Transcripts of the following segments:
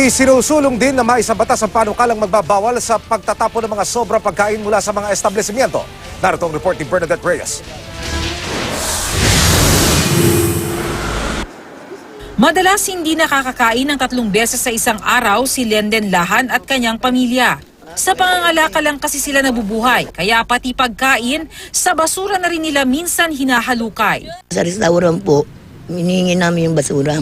Isinusulong din na maisabatas ang panukalang magbabawal sa pagtatapon ng mga sobrang pagkain mula sa mga establishmento. Narito ang report ni Bernadette Reyes. Madalas hindi nakakakain ng 3 beses sa isang araw si Lenden Lahan at kanyang pamilya. Sa pangangalakal lang kasi sila nabubuhay, kaya pati pagkain, sa basura na rin nila minsan hinahalukay. Sa restaurant po, hinihingi namin yung basura.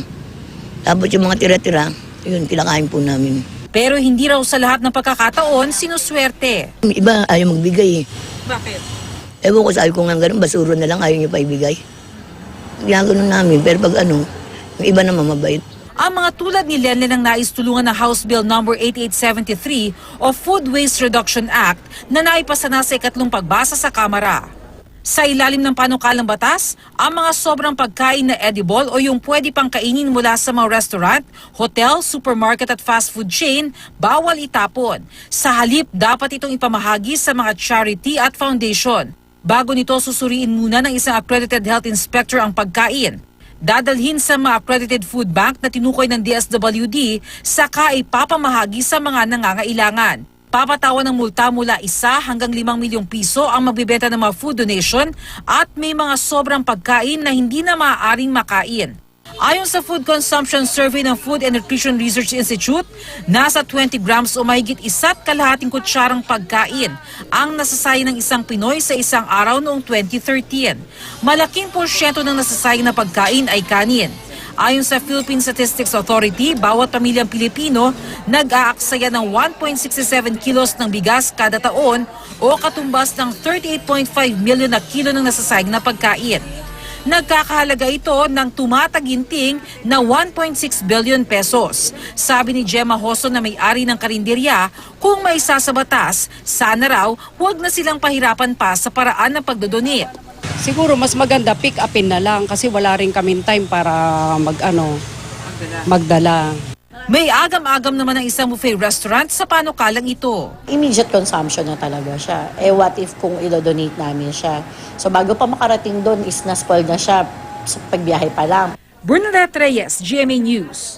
Tapos yung mga tira-tira, yun, kinakain po namin. Pero hindi raw sa lahat ng pagkakataon sinuswerte. Iba ayaw magbigay eh. Bakit? Ewan ko, sabi ko nga ganun, basura na lang, ayaw niyo pa ibigay. Ginaganon namin, pero pag yung iba naman mabait. Ang mga tulad ni Lenlen ang nais tulungan ng House Bill No. 8873 o Food Waste Reduction Act na naipasa na sa ikatlong pagbasa sa Kamara. Sa ilalim ng panukalang batas, ang mga sobrang pagkain na edible o yung pwede pang kainin mula sa mga restaurant, hotel, supermarket at fast food chain, bawal itapon. Sa halip, dapat itong ipamahagi sa mga charity at foundation. Bago nito, susuriin muna ng isang accredited health inspector ang pagkain. Dadalhin sa mga accredited food bank na tinukoy ng DSWD, saka ipapamahagi sa mga nangangailangan. Papatawan ng multa mula 1 hanggang 5 milyong piso ang magbibenta ng mga food donation at may mga sobrang pagkain na hindi na maaaring makain. Ayon sa Food Consumption Survey ng Food and Nutrition Research Institute, nasa 20 grams o mahigit 1.5 kutsarang pagkain ang nasasayang ng isang Pinoy sa isang araw noong 2013. Malaking porsyento ng nasasayang na pagkain ay kanin. Ayon sa Philippine Statistics Authority, bawat pamilyang Pilipino nag-aaksaya ng 1.67 kilos ng bigas kada taon o katumbas ng 38.5 milyon na kilo ng nasasayang na pagkain. Nagkakahalaga ito ng tumataginting na 1.6 billion pesos. Sabi ni Gemma Hoso na may-ari ng karinderya, kung may isa sa batas, sana raw huwag na silang pahirapan pa sa paraan ng pagdodonate. Siguro mas maganda pick upin na lang kasi wala rin kaming time para magdala. May agam-agam naman ang isang buffet restaurant sa panukalang ito. Immediate consumption na talaga siya. What if kung i-donate namin siya? So bago pa makarating doon is na-spoil na siya sa pagbiyahe pa lang. Bernadette Reyes, GMA News.